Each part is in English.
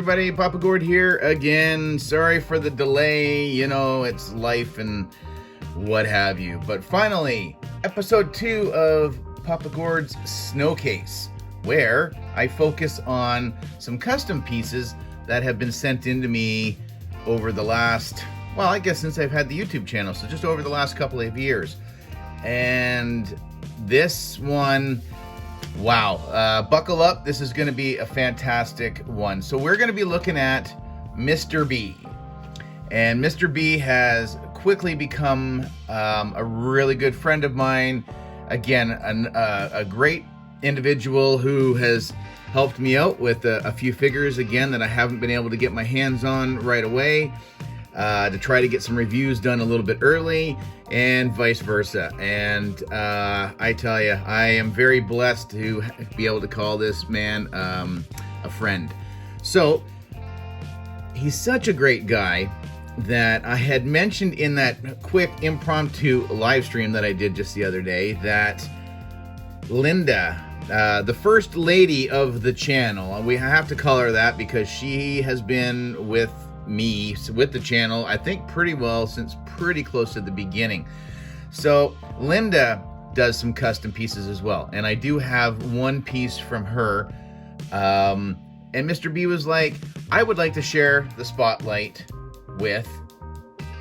everybody, Papa Gord here again. Sorry for the delay, you know, it's life and what have you. But finally, episode 2 of Papa Gord's Snowcase, where I focus on some custom pieces that have been sent in to me over the last, well, I guess since I've had the YouTube channel, so just over the last couple of years. And this one, wow, buckle up, this is going to be a fantastic one. So we're going to be looking at Mr. B. And Mr. B has quickly become a really good friend of mine. Again, a great individual who has helped me out with a few figures, again, that I haven't been able to get my hands on right away, to try to get some reviews done a little bit early, and vice versa. And I tell you, I am very blessed to be able to call this man a friend. So he's such a great guy that I had mentioned in that quick impromptu live stream that I did just the other day that Linda, the first lady of the channel, we have to call her that because she has been with me, with the channel, I think pretty well since pretty close to the beginning. So Linda does some custom pieces as well, and I do have one piece from her, and Mr. B was like, I would like to share the spotlight with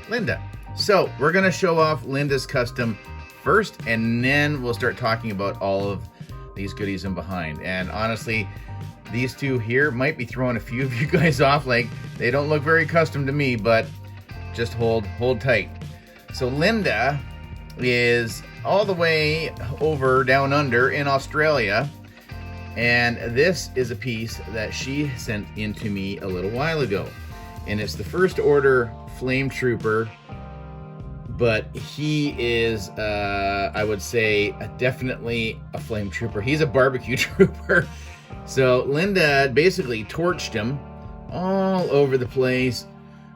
Linda. So we're gonna show off Linda's custom first, and then we'll start talking about all of these goodies in behind. And honestly, these two here might be throwing a few of you guys off, like they don't look very custom to me, but just hold tight. So Linda is all the way over down under in Australia, and this is a piece that she sent in to me a little while ago, and it's the first order Flame Trooper, but he is I would say definitely a Flame Trooper. He's a barbecue trooper. So Linda basically torched him all over the place.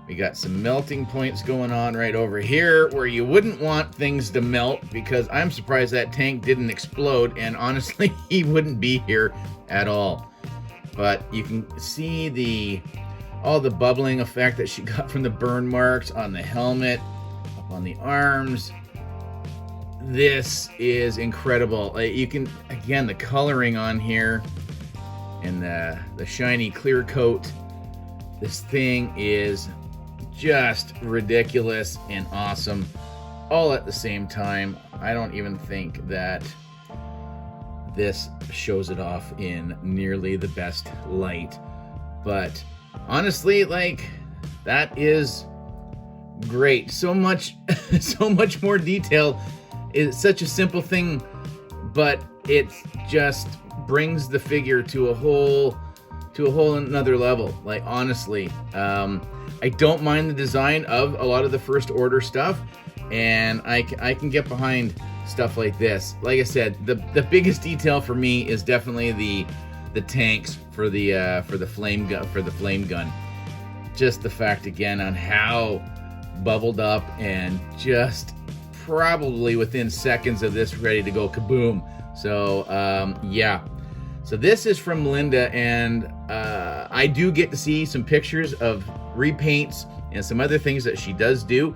We got some melting points going on right over here where you wouldn't want things to melt, because I'm surprised that tank didn't explode, and honestly he wouldn't be here at all. But you can see all the bubbling effect that she got from the burn marks on the helmet, up on the arms. This is incredible. You can, again, the coloring on here and the shiny clear coat. This thing is just ridiculous and awesome all at the same time. I don't even think that this shows it off in nearly the best light, but honestly, like, that is great. So much more detail. It's such a simple thing, but it just brings the figure to a whole another level. Like, honestly, I don't mind the design of a lot of the first order stuff, and I can get behind stuff like this. Like I said, the biggest detail for me is definitely the tanks for the flame gun. Just the fact, again, on how bubbled up and just probably within seconds of this ready to go kaboom. So yeah, so this is from Linda, and I do get to see some pictures of repaints and some other things that she does do.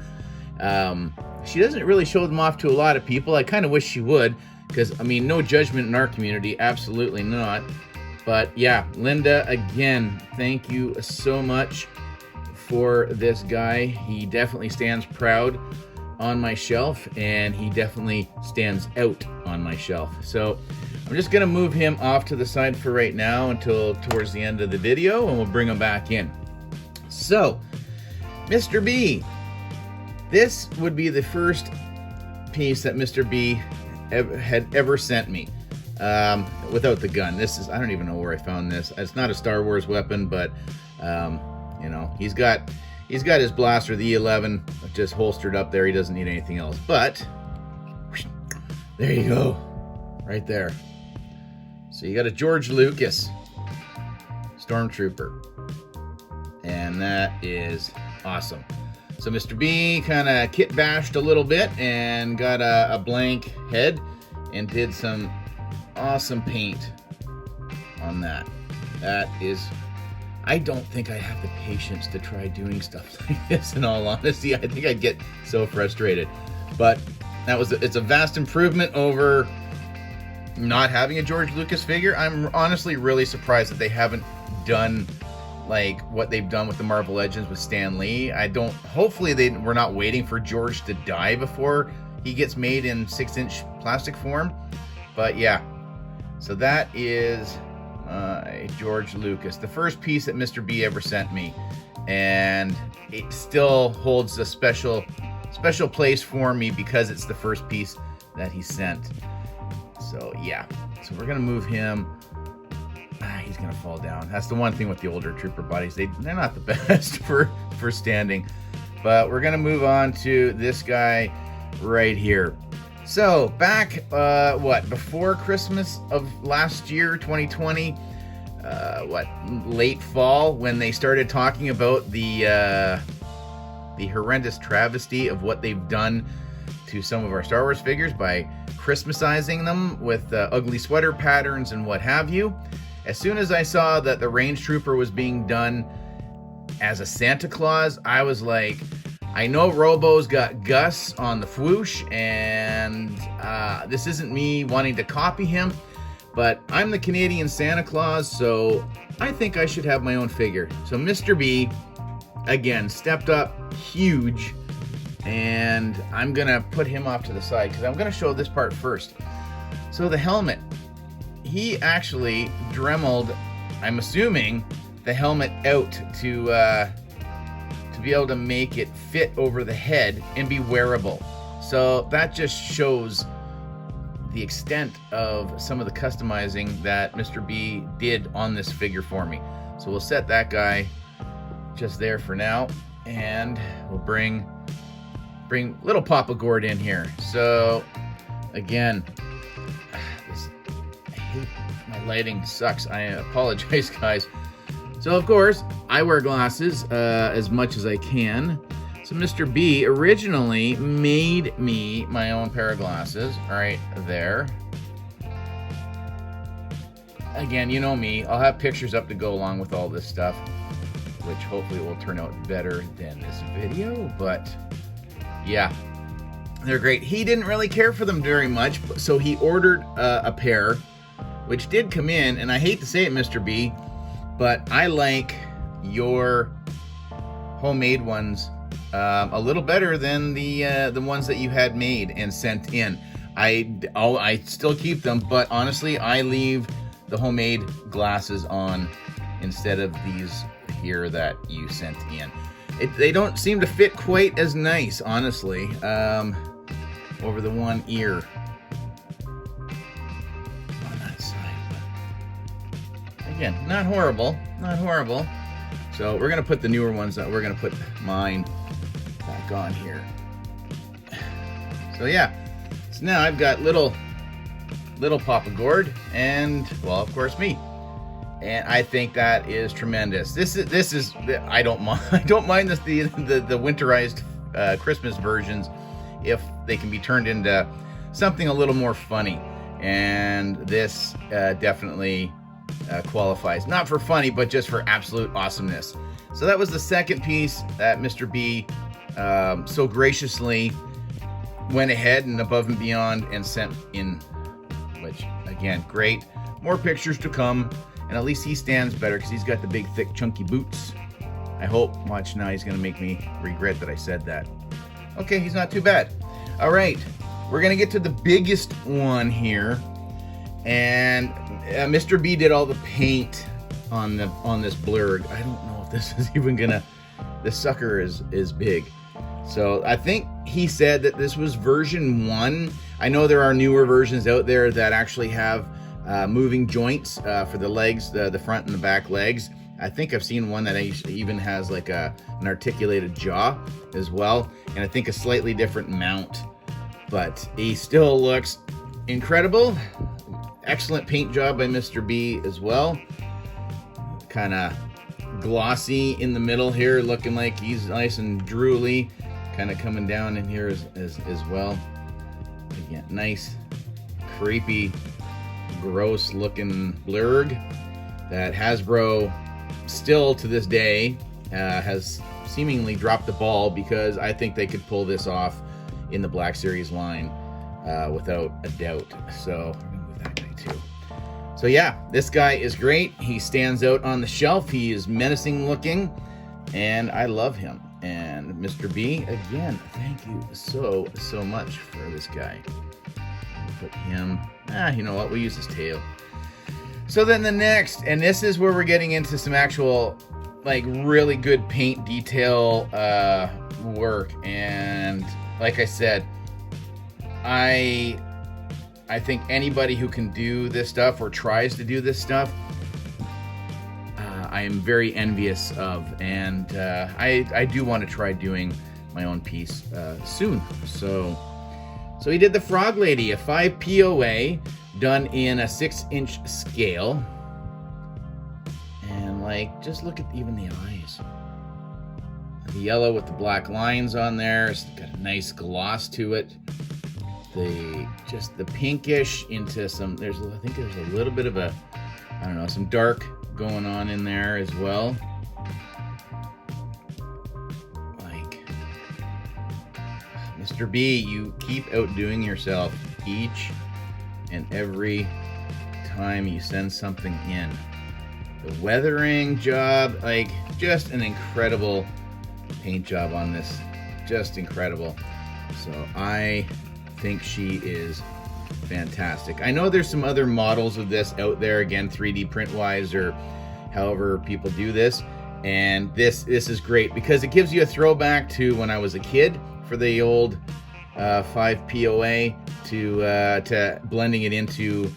She doesn't really show them off to a lot of people. I kind of wish she would, because I mean, no judgment in our community, absolutely not. But yeah, Linda, again, thank you so much for this guy. He definitely stands proud on my shelf, and he definitely stands out on my shelf. So I'm just gonna move him off to the side for right now until towards the end of the video, and we'll bring him back in. So, Mr. B. This would be the first piece that Mr. B had ever sent me. Without the gun. This is, I don't even know where I found this. It's not a Star Wars weapon, but you know, he's got his blaster, the E11, just holstered up there. He doesn't need anything else. But there you go, right there. So you got a George Lucas Stormtrooper, and that is awesome. So Mr. B kind of kit bashed a little bit and got a blank head and did some awesome paint on that. That is, I don't think I have the patience to try doing stuff like this, in all honesty. I think I'd get so frustrated. But it's a vast improvement over not having a George Lucas figure. I'm honestly really surprised that they haven't done like what they've done with the Marvel Legends with Stan Lee. Hopefully we're not waiting for George to die before he gets made in 6-inch plastic form. But yeah, so that is George Lucas, the first piece that Mr. B ever sent me, and it still holds a special place for me because it's the first piece that he sent. So yeah, so we're gonna move him. He's gonna fall down. That's the one thing with the older trooper bodies, they're not the best for standing. But we're gonna move on to this guy right here. So back before Christmas of last year, 2020, late fall, when they started talking about the horrendous travesty of what they've done to some of our Star Wars figures by Christmasizing them with ugly sweater patterns and what have you. As soon as I saw that the Range Trooper was being done as a Santa Claus, I was like, I know Robo's got Gus on the swoosh, and this isn't me wanting to copy him, but I'm the Canadian Santa Claus, so I think I should have my own figure. So Mr. B, again, stepped up huge, and I'm gonna put him off to the side because I'm gonna show this part first. So the helmet, he actually dremeled, I'm assuming, the helmet out to be able to make it fit over the head and be wearable. So that just shows the extent of some of the customizing that Mr. B did on this figure for me. So we'll set that guy just there for now, and we'll bring little Papa Gord in here. So again, my lighting sucks. I apologize, guys. So of course, I wear glasses as much as I can. So Mr. B originally made me my own pair of glasses right there. Again, you know me, I'll have pictures up to go along with all this stuff, which hopefully will turn out better than this video, but yeah, they're great. He didn't really care for them very much, so he ordered a pair, which did come in, and I hate to say it, Mr. B, but I like your homemade ones a little better than the ones that you had made and sent in. I still keep them, but honestly, I leave the homemade glasses on instead of these here that you sent in. They don't seem to fit quite as nice, honestly, over the one ear on that side. But again, not horrible. So we're gonna put the newer ones on. We're gonna put mine back on here. So yeah, so now I've got little Papa Gord, and well, of course, me. And I think that is tremendous. This is I don't mind the winterized Christmas versions if they can be turned into something a little more funny. And this definitely qualifies, not for funny, but just for absolute awesomeness. So that was the second piece that Mr. B so graciously went ahead and above and beyond and sent in, which again, great. More pictures to come. And at least he stands better because he's got the big, thick, chunky boots. I hope. Watch now, he's going to make me regret that I said that. Okay, he's not too bad. All right, we're going to get to the biggest one here. And Mr. B did all the paint on this blurg. I don't know if this is even going to... This sucker is big. So I think he said that this was version 1. I know there are newer versions out there that actually have moving joints for the legs, the front and the back legs. I think I've seen one that even has like an articulated jaw as well, and I think a slightly different mount. But he still looks incredible. Excellent paint job by Mr. B as well. Kind of glossy in the middle here, looking like he's nice and drooly. Kind of coming down in here as well. Again, nice, creepy, gross looking blurg that Hasbro still to this day has seemingly dropped the ball, because I think they could pull this off in the Black Series line without a doubt. So I'm gonna move that guy too. So yeah, this guy is great. He stands out on the shelf. He is menacing looking, and I love him. And Mr. B, again, thank you so much for this guy. Put him, you know what, we'll use his tail. So then the next, and this is where we're getting into some actual, like, really good paint detail work. And like I said, I think anybody who can do this stuff or tries to do this stuff, I am very envious of, and I do want to try doing my own piece soon. So he did the Frog Lady, a 5 POA done in a 6-inch scale, and like, just look at even the eyes. The yellow with the black lines on there, it's got a nice gloss to it. The pinkish into some, I think there's a little bit of a, I don't know, some dark going on in there as well. Like, Mr. B, you keep outdoing yourself each and every time you send something in. The weathering job, like, just an incredible paint job on this. Just incredible. So I think she is fantastic. I know there's some other models of this out there, again, 3D print wise, or however people do this, and this is great because it gives you a throwback to when I was a kid for the old 5 POA to blending it into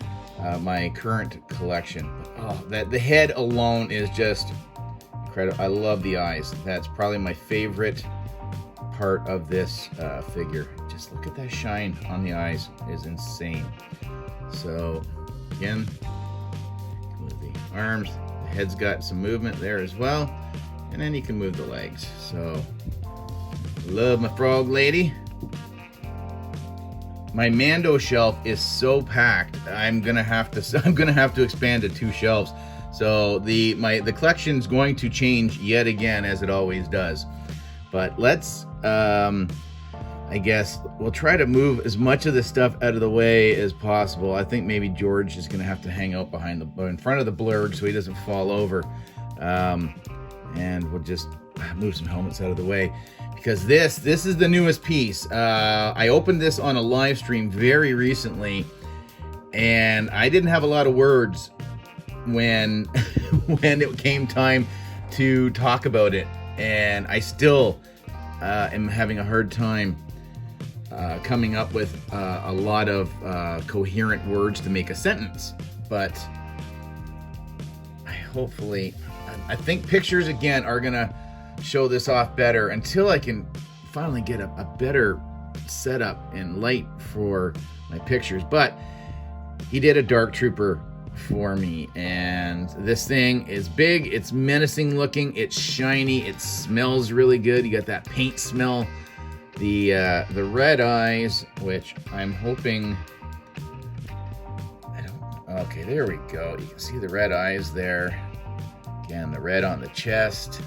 my current collection. Oh, the head alone is just incredible. I love the eyes. That's probably my favorite part of this figure. Just look at that shine on the eyes, it is insane. So again, with the arms, the head's got some movement there as well, and then you can move the legs. So love my Frog Lady. My Mando shelf is so packed. I'm gonna have to expand to 2 shelves. So the collection's going to change yet again, as it always does. But let's I guess we'll try to move as much of this stuff out of the way as possible. I think maybe George is gonna have to hang out in front of the blurg so he doesn't fall over. And we'll just move some helmets out of the way, because this is the newest piece. I opened this on a live stream very recently, and I didn't have a lot of words when it came time to talk about it, and I still am having a hard time coming up with a lot of coherent words to make a sentence. But I think pictures again are gonna show this off better, until I can finally get a better setup and light for my pictures. But he did a Dark Trooper for me, and this thing is big, it's menacing looking, it's shiny, it smells really good. You got that paint smell. The red eyes, which I'm hoping, okay, there we go. You can see the red eyes there. Again, the red on the chest.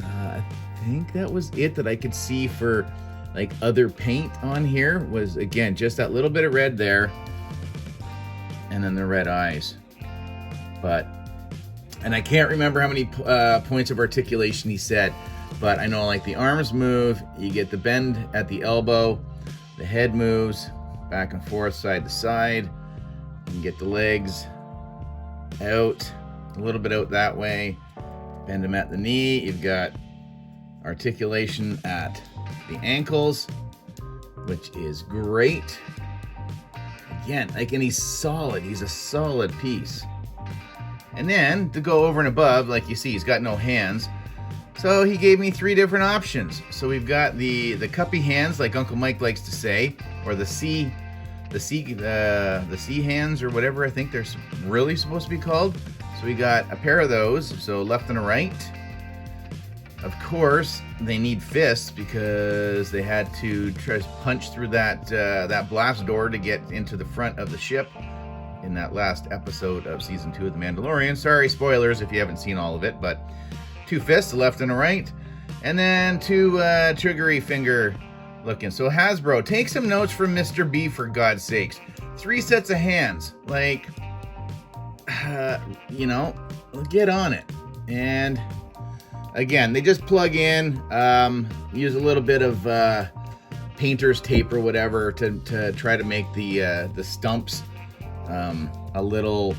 I think that was it that I could see for like other paint on here, was again just that little bit of red there, and then the red eyes. And I can't remember how many points of articulation he said, but I know like the arms move, you get the bend at the elbow, the head moves back and forth, side to side. You can get the legs out, a little bit out that way, bend them at the knee. You've got articulation at the ankles, which is great. Again, like, and he's solid. He's a solid piece. And then to go over and above, like you see, he's got no hands. So he gave me 3 different options. So we've got the cuppy hands, like Uncle Mike likes to say, or the C hands, or whatever I think they're really supposed to be called. So we got a pair of those, so left and a right. Of course, they need fists because they had to try to punch through that blast door to get into the front of the ship. in that last episode of season 2 of The Mandalorian. Sorry, spoilers if you haven't seen all of it, but 2 fists, a left and a right, and then 2 triggery finger looking. So Hasbro, take some notes from Mr. B, for God's sakes. 3 sets of hands, like, you know, get on it. And again, they just plug in, use a little bit of painter's tape or whatever to try to make the stumps a little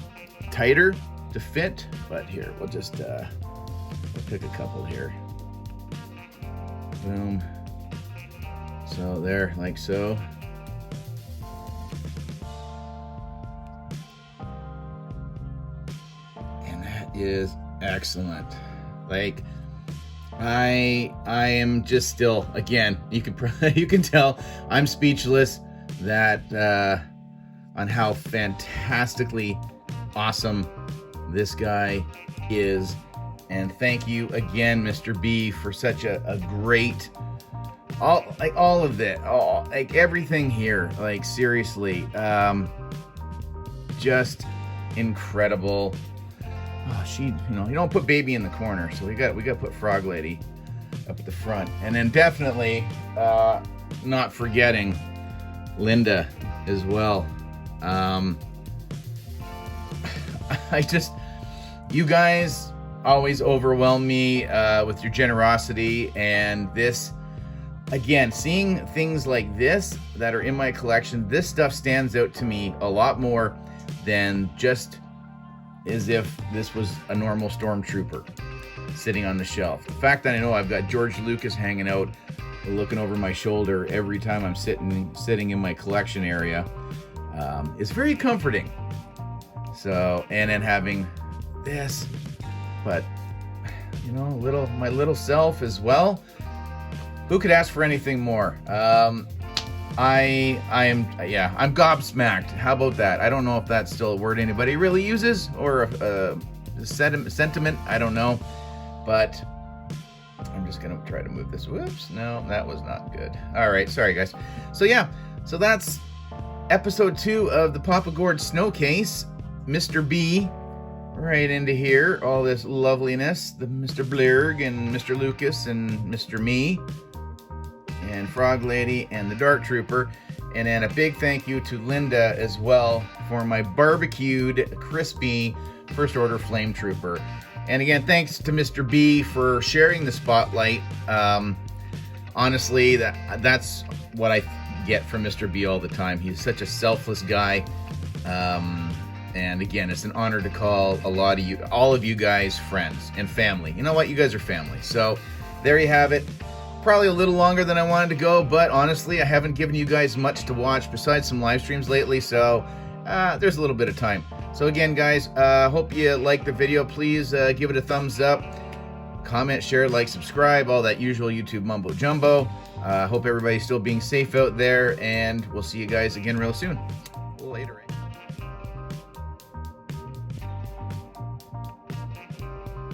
tighter to fit. But here, we'll just we'll pick a couple here. Boom. So there, like so. And that is excellent. Like, I am just still, again, you can tell I'm speechless that on how fantastically awesome this guy is. And thank you again, Mr. B, for such a great, all of it, like everything here, like seriously, just incredible. Oh, you know, you don't put baby in the corner, so we got to put Frog Lady up at the front, and then definitely not forgetting Linda as well. You guys always overwhelm me with your generosity, and this, again, seeing things like this that are in my collection, this stuff stands out to me a lot more than just as if this was a normal stormtrooper sitting on the shelf. The fact that I know I've got George Lucas hanging out, looking over my shoulder every time I'm sitting in my collection area, is very comforting. So, and then having this, but you know, my little self as well. Who could ask for anything more? I'm gobsmacked. How about that? I don't know if that's still a word anybody really uses, or a sentiment. I don't know, but I'm just gonna try to move this. Whoops, no, that was not good. All right, sorry guys. So yeah, so that's episode 2 of the Papa Gord Snowcase. Mr. B, right into here. All this loveliness, the Mr. Blurg and Mr. Lucas and Mr. Me and Frog Lady and the Dark Trooper. And then a big thank you to Linda as well for my barbecued, crispy First Order Flame Trooper. And again, thanks to Mr. B for sharing the spotlight. Honestly, that's what I get from Mr. B all the time. He's such a selfless guy. And again, it's an honor to call all of you guys, friends and family. You know what? You guys are family. So there you have it. Probably a little longer than I wanted to go, but honestly, I haven't given you guys much to watch besides some live streams lately, so there's a little bit of time. So again, guys, hope you liked the video. Please give it a thumbs up, comment, share, like, subscribe, all that usual YouTube mumbo jumbo. Hope everybody's still being safe out there, and we'll see you guys again real soon.